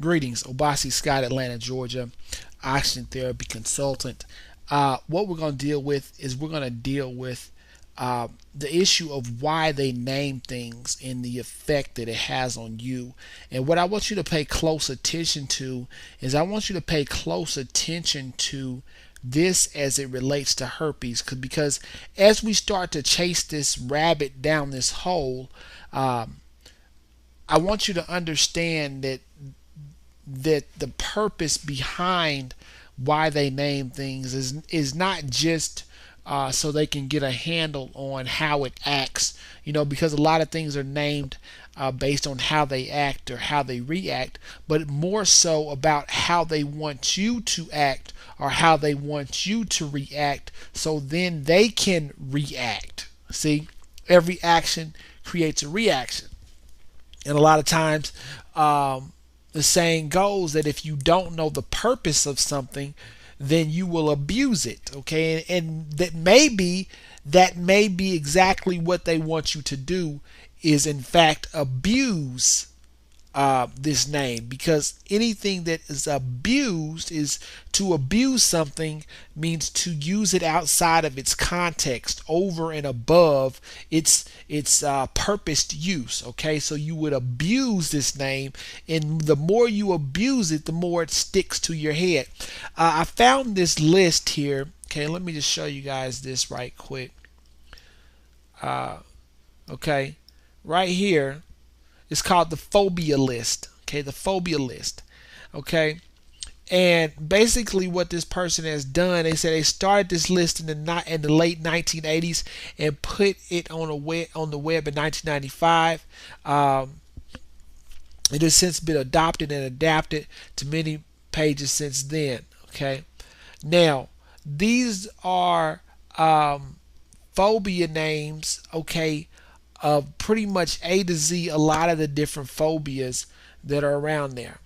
Greetings, Obasi Scott, Atlanta, Georgia, oxygen therapy consultant. What we're going to deal with is we're going to deal with the issue of why they name things and the effect that it has on you. And what I want you to pay close attention to is I want you to pay close attention to this as it relates to herpes, because as we start to chase this rabbit down this hole, I want you to understand that the purpose behind why they name things is not just so they can get a handle on how it acts, because a lot of things are named based on how they act or how they react, but more so about how they want you to act or how they want you to react, so then they can react. See, every action creates a reaction. And a lot of times, the saying goes that if you don't know the purpose of something, then you will abuse it. Okay, and that may be exactly what they want you to do, is in fact abuse this name, because anything that is abused is to abuse something means to use it outside of its context, over and above its purposed use. Okay, so you would abuse this name, and the more you abuse it, the more it sticks to your head. I found this list here. Okay, let me just show you guys this right quick. Okay, right here. It's called the phobia list. Okay, the phobia list. Okay, and basically what this person has done, they said they started this list in the late 1980s and put it on the web in 1995. It has since been adopted and adapted to many pages since then. Okay, now these are phobia names. Okay, of pretty much A to Z, a lot of the different phobias that are around there.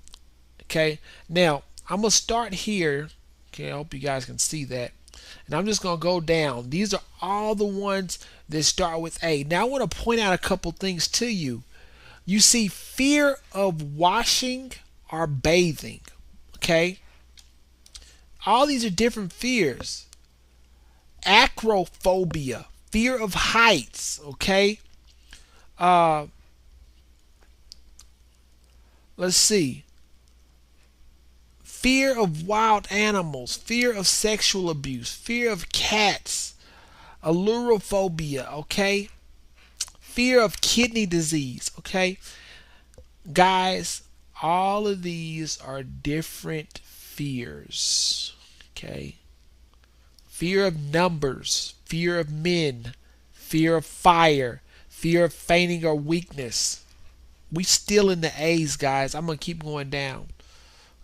Okay, now I'm gonna start here. Okay, I hope you guys can see that, and I'm just gonna go down. These are all the ones that start with A. Now I want to point out a couple things to you. You see, fear of washing or bathing. Okay, all these are different fears. Acrophobia, fear of heights. Okay, let's see. Fear of wild animals, fear of sexual abuse, fear of cats, allurophobia, okay? Fear of kidney disease, okay? Guys, all of these are different fears, okay? Fear of numbers, fear of men, fear of fire, fear of fainting or weakness. We still in the A's, guys. I'm going to keep going down.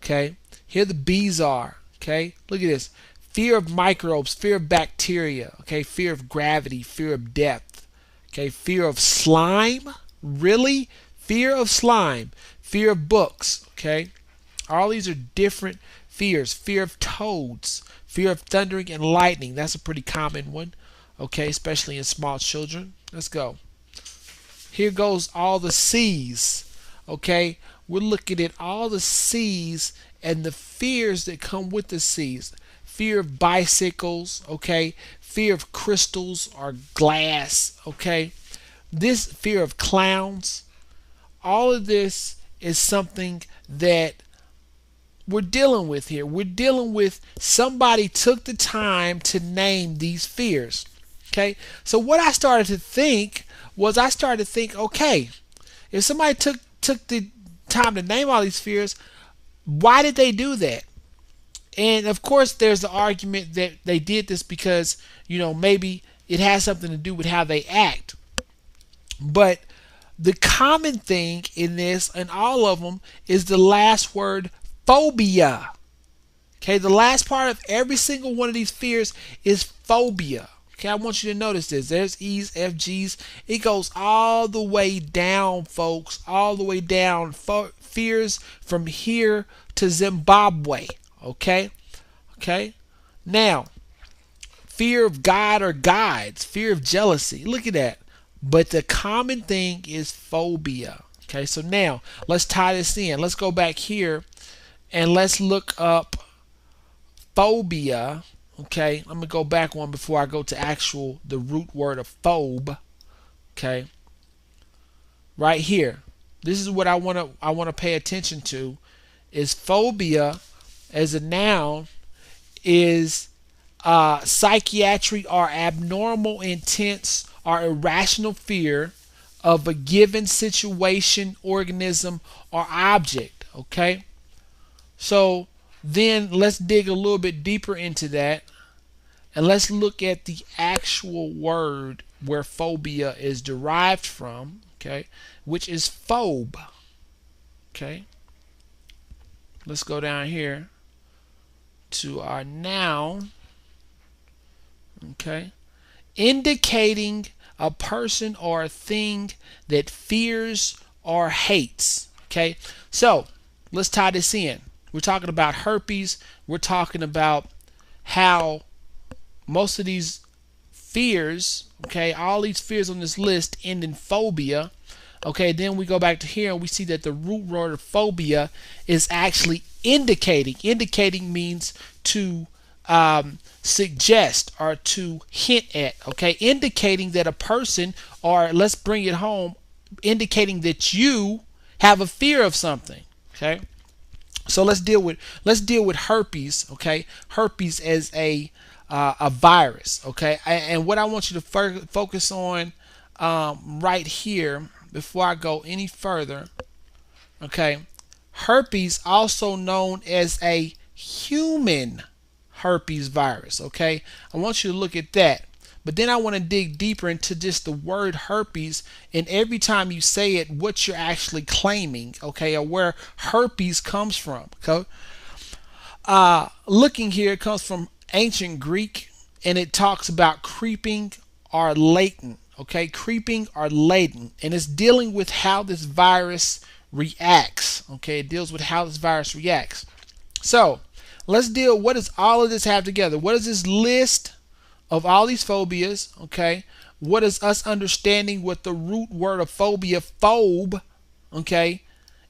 Okay? Here the B's are. Okay? Look at this. Fear of microbes, fear of bacteria. Okay? Fear of gravity, fear of depth. Okay? Fear of slime. Really? Fear of slime. Fear of books. Okay? All these are different fears. Fear of toads. Fear of thundering and lightning. That's a pretty common one. Okay? Especially in small children. Let's go. Here goes all the C's. Okay, we're looking at all the C's and the fears that come with the C's. Fear of bicycles. Okay, fear of crystals or glass. Okay, this fear of clowns. All of this is something that we're dealing with here. We're dealing with somebody took the time to name these fears. Okay, so what I started to think was okay, if somebody took the time to name all these fears, why did they do that? And of course, there's the argument that they did this because maybe it has something to do with how they act. But the common thing in this and all of them is the last word, phobia. Okay, the last part of every single one of these fears is phobia. Okay, I want you to notice this. There's E's, F, G's. It goes all the way down, folks. All the way down. Fears from here to Zimbabwe. Okay? Okay? Now, fear of God or guides. Fear of jealousy. Look at that. But the common thing is phobia. Okay, so now let's tie this in. Let's go back here and let's look up phobia. Okay, let me go back one before I go to the root word of phobe. Okay, right here. This is what I want to pay attention to. Is phobia as a noun is psychiatric or abnormal, intense, or irrational fear of a given situation, organism, or object. Okay, so then let's dig a little bit deeper into that, and let's look at the actual word where phobia is derived from. Okay, which is phobe. Okay, let's go down here to our noun. Okay, indicating a person or a thing that fears or hates. Okay, so let's tie this in. We're talking about herpes. We're talking about how most of these fears, okay, all these fears on this list end in phobia. Okay, then we go back to here and we see that the root word of phobia is actually indicating. Indicating means to suggest or to hint at. Okay, indicating that a person, or let's bring it home, indicating that you have a fear of something. Okay, so let's deal with herpes. Okay, herpes as a virus. Okay, and what I want you to focus on right here before I go any further. Okay, herpes, also known as a human herpes virus. Okay, I want you to look at that. But then I want to dig deeper into just the word herpes, and every time you say it, what you're actually claiming, okay, or where herpes comes from. Okay, looking here, it comes from ancient Greek, and it talks about creeping or latent. Okay, creeping or latent, and it's dealing with how this virus reacts. Okay, it deals with how this virus reacts. So let's deal. What does all of this have together? What is this list of all these phobias? Okay, what is us understanding what the root word of phobia, phobe, okay,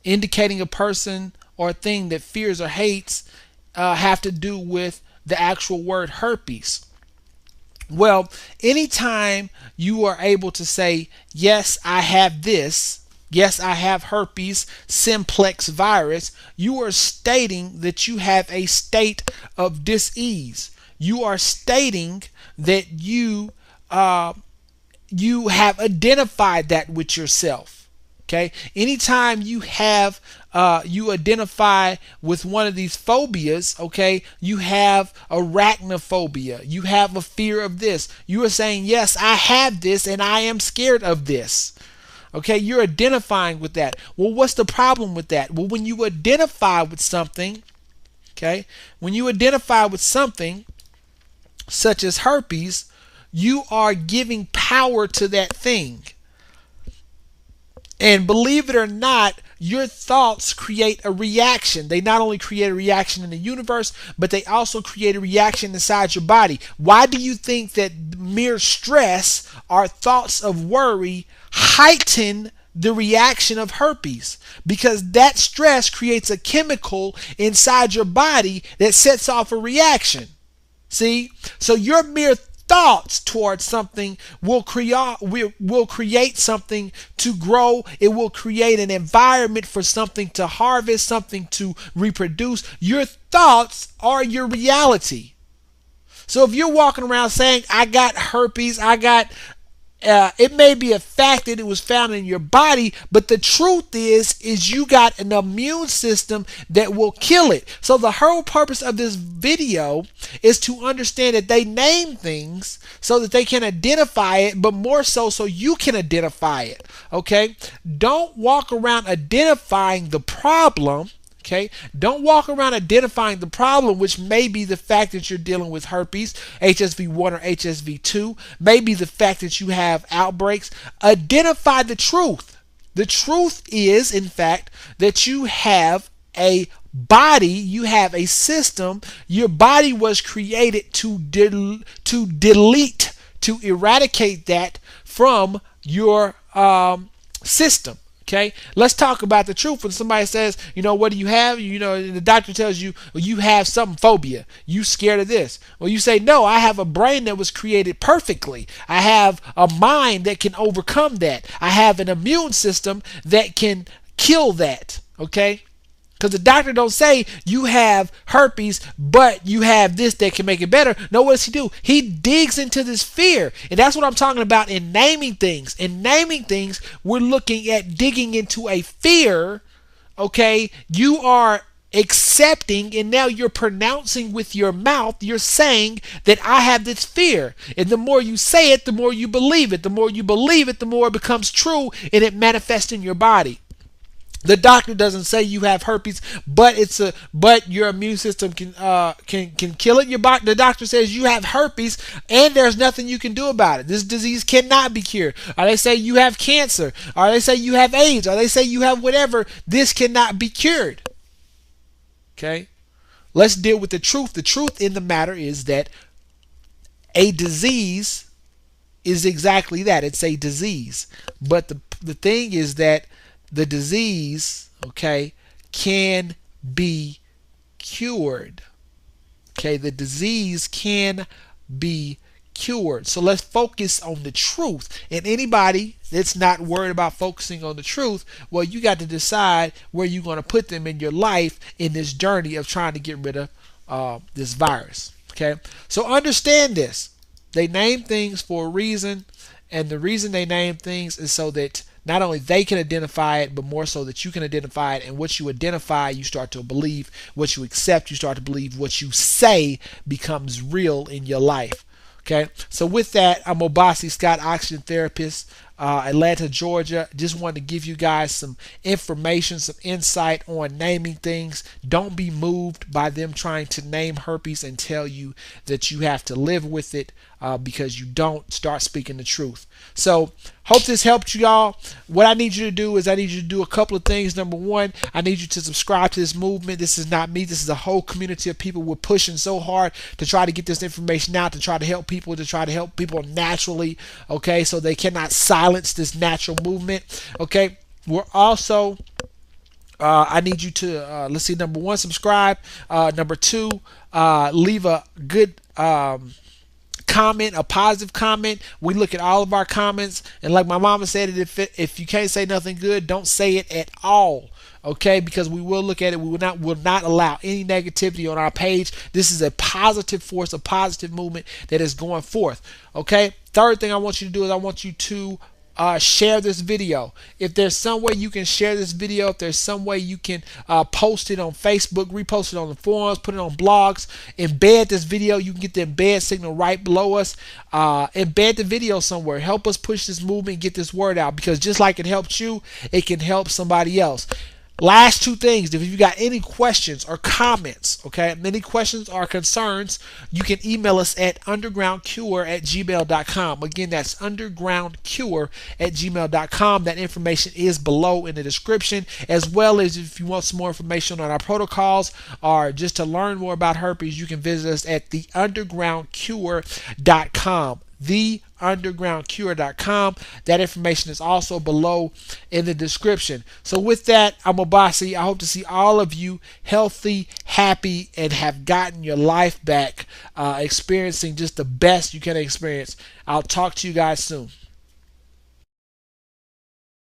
indicating a person or a thing that fears or hates, have to do with the actual word herpes? Well, anytime you are able to say, yes, I have this, yes, I have herpes simplex virus, you are stating that you have a state of dis-ease. You are stating that you have identified that with yourself. Okay, anytime you have you identify with one of these phobias, okay, you have arachnophobia, you have a fear of this, you are saying, yes, I have this and I am scared of this. Okay, you're identifying with that. Well, what's the problem with that? Well, when you identify with something, okay, when you identify with something such as herpes, you are giving power to that thing. And believe it or not, your thoughts create a reaction. They not only create a reaction in the universe, but they also create a reaction inside your body. Why do you think that mere stress or thoughts of worry heighten the reaction of herpes? Because that stress creates a chemical inside your body that sets off a reaction. See? So your mere thoughts towards something will create something to grow. It will create an environment for something to harvest, something to reproduce. Your thoughts are your reality. So if you're walking around saying, I got herpes, it may be a fact that it was found in your body, but the truth is you got an immune system that will kill it. So the whole purpose of this video is to understand that they name things so that they can identify it, but more so you can identify it. Okay? Don't walk around identifying the problem. Okay, don't walk around identifying the problem, which may be the fact that you're dealing with herpes, HSV1 or HSV2, maybe the fact that you have outbreaks. Identify the truth. The truth is, in fact, that you have a body, you have a system. Your body was created to delete, to eradicate that from your system. Okay, let's talk about the truth. When somebody says, what do you have? The doctor tells you, well, you have some phobia. You scared of this. Well, you say, no, I have a brain that was created perfectly. I have a mind that can overcome that. I have an immune system that can kill that. Okay. Because the doctor don't say you have herpes, but you have this that can make it better. No, what does he do? He digs into this fear. And that's what I'm talking about in naming things. In naming things, we're looking at digging into a fear. Okay, you are accepting, and now you're pronouncing with your mouth. You're saying that I have this fear. And the more you say it, the more you believe it. The more you believe it, the more it becomes true, and it manifests in your body. The doctor doesn't say you have herpes, but your immune system can kill it. The doctor says you have herpes, and there's nothing you can do about it. This disease cannot be cured. Or they say you have cancer. Or they say you have AIDS. Or they say you have whatever. This cannot be cured. Okay, let's deal with the truth. The truth in the matter is that a disease is exactly that. It's a disease, but the thing is that the disease, okay, can be cured. Okay, the disease can be cured. So let's focus on the truth. And anybody that's not worried about focusing on the truth, well, you got to decide where you're going to put them in your life in this journey of trying to get rid of this virus. Okay, so understand this. They name things for a reason, and the reason they name things is so that not only they can identify it, but more so that you can identify it. And what you identify, you start to believe. What you accept, you start to believe. What you say becomes real in your life. Okay, so with that, I'm Obasi Scott, oxygen therapist, Atlanta, Georgia. Just wanted to give you guys some information, some insight on naming things. Don't be moved by them trying to name herpes and tell you that you have to live with it, because you don't. Start speaking the truth. So hope this helped you all. What I need you to do is I need you to do a couple of things. Number one, I need you to subscribe to this movement. This is not me. This is a whole community of people. We're pushing so hard to try to get this information out, to try to help people naturally, okay, so they cannot silence this natural movement. Okay, we're also I need you to let's see, number one, subscribe. Number two, leave a good comment, a positive comment. We look at all of our comments, and like my mama said, if you can't say nothing good, don't say it at all. Okay, because we will look at it. We will not allow any negativity on our page. This is a positive force, a positive movement that is going forth. Okay, third thing I want you to do is I want you to share this video. If there's some way you can share this video, if there's some way you can post it on Facebook, repost it on the forums, put it on blogs, embed this video. You can get the embed signal right below us. Embed the video somewhere. Help us push this movement, get this word out, because just like it helped you, it can help somebody else. Last two things, if you got any questions or comments, okay, any questions or concerns, you can email us at undergroundcure@gmail.com. Again, that's undergroundcure@gmail.com. That information is below in the description, as well as if you want some more information on our protocols or just to learn more about herpes, you can visit us at theundergroundcure.com. theundergroundcure.com. That information is also below in the description. So with that, I'm Obasi. I hope to see all of you healthy, happy, and have gotten your life back, experiencing just the best you can experience. I'll talk to you guys soon.